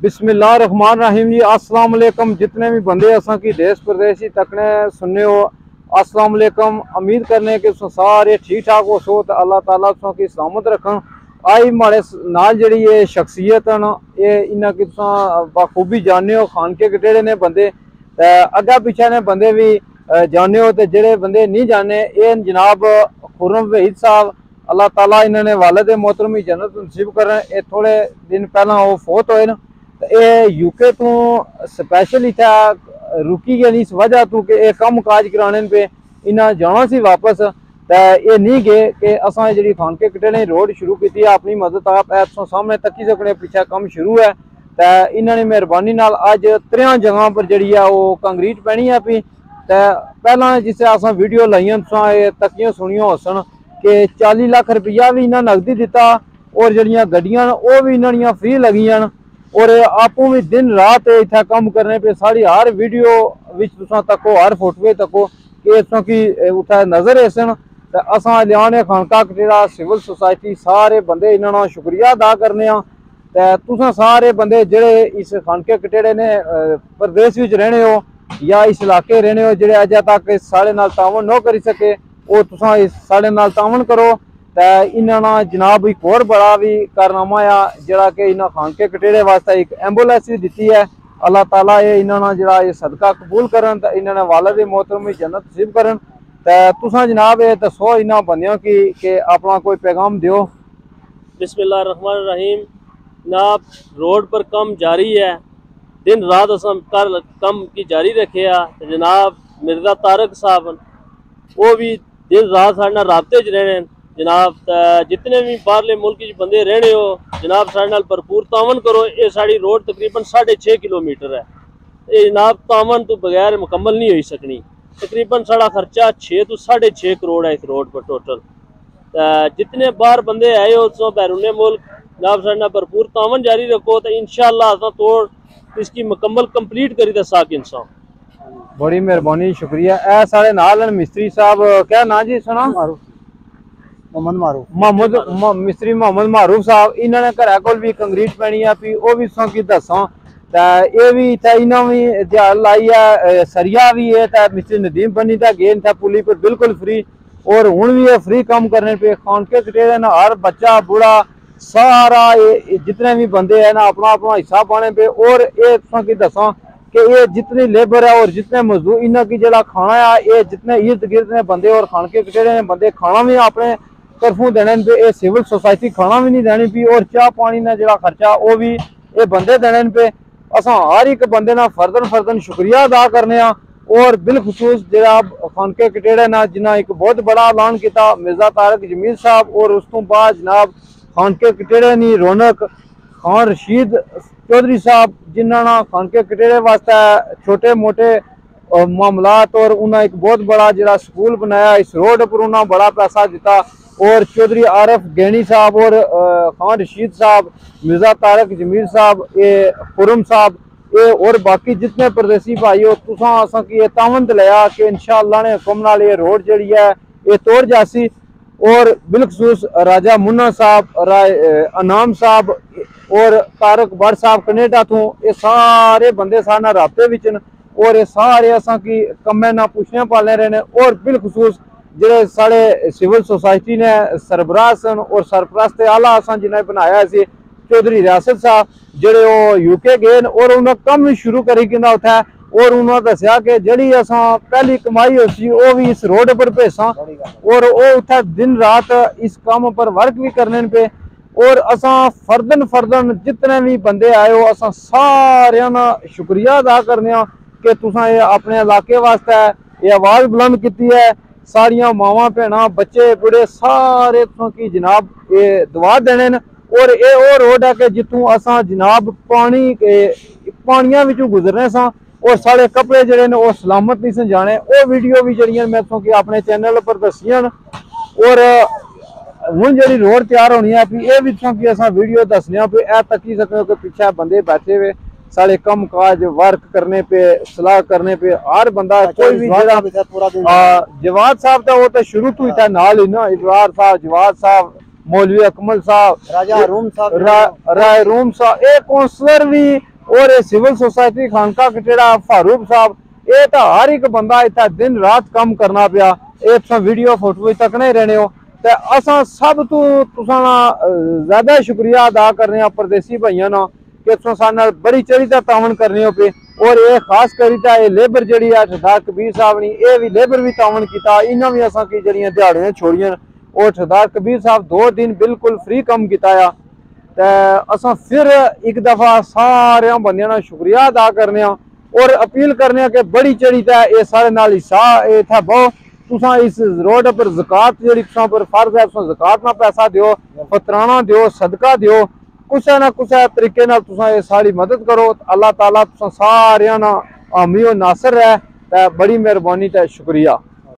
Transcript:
बिस्मिल्लाहिर्रहमानिर्रहीम जी। अस्सलाम वालेकुम। जितने भी बंदे असा की देश प्रदेश तकने सुनने हो, अस्सलाम वालेकुम। उम्मीद करने के सारे ठीक ठाक हो सो तो अल्लाह ताला तुसा की सलामत रखन। आई माड़े नाल जेड़ी ये शख्सियत न, ये इन्ना की तुसा बखूबी जानने हो। खानके कटेड़े ने बंदे, अग्गा पिछे ने बंदे भी जानने हो, तो जेड़े बंदे नहीं जाने ये जनाब खुर्रम वहीद साहब। अल्लाह ताला इन्होंने वालिद मोहतरम की जन्नत नसीब करें। ये थोड़े दिन पहला वो फोत होए न, ये यूके तो स्पैशल इतना रुकी गए इस वजह तो कि ये कम काज कराने पे इन्हें जाना सी वापस, तो ये नहीं गए कि असा जी खानके कटेड़े रोड शुरू की है अपनी मदद आप सामने तकी सकने, पिछा कम शुरू है। तो इन्होंने मेहरबानी नाल अज 3 जगह पर जी है वो कंक्रीट पैनी है पी। तो पहला जिसे अस वीडियो लाइया तकियां सुनिया हो सन कि 40 लाख रुपया भी इन्हें नकदी दिता, और जड़ियाँ गड्डियां वो भी इन्होंने फ्री लगियां, और आपू भी दिन रात इतना कम करने पे साड़ी हर वीडियो तुसा तको, हर फोटो तको कि इतों की उत्थे नजर है सन। तो असा लियाने खानका कटेड़ा सिविल सोसाइटी सारे बंदे इन्होंने शुक्रिया अदा करने। तो तुसा सारे बंदे जेड़े इस खानके कटेड़े ने प्रदेश में रहने हो या इस इलाके रहने हो, जेड़े अजे तक साढ़े नाल तावन न करी सके, वो तुसा इस साढ़े नाल तावन करो। तो इन्होंने जनाब एक और बड़ा भी कारनामा आ जरा कि इन्होंने खानके कटेड़े वास्ते एक एम्बुलेंस भी दी है। अल्लाह ताला ये इन्होंने जरा ये सदका कबूल करन, तो इन्होंने वालिद मोहतरम की जन्नत नसीब करन। तो तुसा जनाब ये दसो इन्होंने बंदियों की कि अपना कोई पैगाम दियो। बिस्मिल्लाहिर्रहमानिर्रहीम। जनाब रोड पर कम जारी है, दिन रात असम कर कम की जारी रखे है। जनाब मिर्जा तारक साहब वो भी दिन रात साढ़े नाल राबते च रहने जनाब। जितने भी बाहरले मुल्क बंदे रहने हो जनाब साढ़े नाल भरपूर तावन करो। ये साड़ी रोड तकरीबन 6.5 किलोमीटर है। ये जनाब तावन तो बगैर मुकम्मल नहीं हो सकनी। तकरीबन साड़ा खर्चा 6 तो 6.5 करोड़ है इस रोड पर टोटल। जितने बाहर बंदे आए हो तो बैरून मुल्क जनाब साढ़े नाल भरपूर तावन जारी रखो, तो इंशाअल्लाह असा तोड़ इसकी मुकम्मल कंप्लीट करी दे साक इंसान। बड़ी मेहरबानी, शुक्रिया। ए सारे नाल मिस्त्री साहब, क्या ना जी सुना? मोहम्मद मिस्त्री मोहम्मद मारूफ साहब। इन्होंने घर को भी कंक्रीट पैनी है पी, वो भी तुम दसा। तो ये भी इन्होंने भी दिहाड़ लाई है, सरिया भी है। तो मिस्त्री नदीम बनी था गेन था पुली पर बिल्कुल फ्री, और हूँ भी ये फ्री काम करने पे। खानके कटेड़े ना हर बच्चा बूढ़ा सारा जितने भी बंदे हैं ना अपना अपना हिस्सा पाने पे। और ये तुम दसा कि ये जितनी लेबर है और जितने मजदूर इन्हों की जरा खाना है, ये जितने इर्द गिर्द ने बंदे और खानके कटेड़े ने बंदे खाना भी अपने तरफों देने पे। ये सिविल सोसाइटी खाना भी नहीं देनी पी, और चाह पानी ने जरा खर्चा वो भी ये बंदे देने पे। असा हर एक बंदे ना फर्दन शुक्रिया अदा करने। और बिलखसूस जरा खानके कटेड़े ना जिन्हें एक बहुत बड़ा ऐलान किया मिर्जा तारक जमील साहब, और उस तो बाद जनाब खानके कटेड़े नी रौनक खान रशीद चौधरी साहब, जिन्होंने खानके कटेड़े वास्ते छोटे मोटे मामलात और उन्हें एक बहुत बड़ा जरा स्कूल बनाया। इस रोड पर उन्हें बड़ा पैसा दिता। और चौधरी आरफ गैनी साहब और खान रशीद साहब, मिर्जा तारक जमील साहब, ये खुर्रम साहब, ये और बाकी जितने प्रदेशी भाई हो तुसा असा की तावन लिया कि इंशाअल्लाह ने हुक्म नाल ये रोड जी है ये तोड़ जासी। और बिलखसूस राजा मुन्ना साहब, अनाम साहब और तारक भट्ट साहब कनेडा तो, ये सारे बंदे सारे नाल राबते विच न, और ये सारे असा की कम्मे ना पुछने पालने रहे। और बिलखसूस जेडे साढ़े सिविल सोसाइटी ने सरबराह सन और सरप्रस्त आला असा जिन्हें बनाया सी चौधरी रियासत साहब, जेडे वो यूके गए और उन्हें कम शुरू करी कि उठा। और उन्होंने दसिया कि जी असा पहली कमाई होसी वो भी इस रोड पर भेसा, और वो उठा दिन रात इस काम पर वर्क भी करने पे। और असा फर्दन जितने भी बंदे आए हो असा सारे शुक्रिया अदा करने कि तुसा ये अपने इलाके वास्ते ये आवाज़ बुलंद की है। सारिया मावां भैन बच्चे बूढ़े सारे की जनाब ये दुआ देने न। और ये वो रोड है कि जितों असा जनाब पानिया गुजरने सा, और साढ़े कपड़े जड़े ने वो सलामत नहीं सन जाने। वो वीडियो भी जड़ियां मैं तो अपने चैनल पर दसियां। और हूँ जी रोड तैयार होनी है ये भी कि असा वीडियो दसने पे ए तकी सकते कि पिछे बंदे बैठे हुए साढ़े कम काज वर्क करने पे सलाह करने पे। हर बंदा कोई भी जवाद साहब था वो तो शुरू तो ही था नाल ही ना, इजवार साहब, जवाद साहब, मौलवी अकमल साहब, राजा रूम साहब, राय रूम साहब, एक कौंसलर भी और ये सिविल सोसाइटी खानका कटेड़ा फारूक साहब ये तो हर एक बंदा इतना दिन रात कम करना पिया। ये तुम वीडियो फोटो तकने ही रहने हो। तो असा सब तो ज्यादा शुक्रिया अदा करने परदेसी भाइयों ना कि तुम साथ बड़ी चढ़ी तावन करने हो पे। और ये खास करी ये लेबर जी ठेकेदार कबीर साहब ने ये भी लेबर भी तावन किया। इन्होंने भी असा की जड़ियाँ दिहाड़ियाँ छोड़ियां और ठेकेदार कबीर साहब 2 दिन बिल्कुल फ्री कम किया। तो असा फिर एक दफा सारे बंदियां शुक्रिया अदा करने और अपील करने कि बड़ी चढ़ी तो ये सारे नाल हिस्सा इतना बहुत तुसा इस रोड पर ज़कात जी पर फर्ज है तुम ज़कात ना पैसा दियो, फतराना दियो, सदका दियो, कुछ ना कुछ तरीके तुसा ये सारी मदद करो। अल्लाह ताला तुसा सारियां ना हामी और नासर है। बड़ी मेहरबानी, शुक्रिया।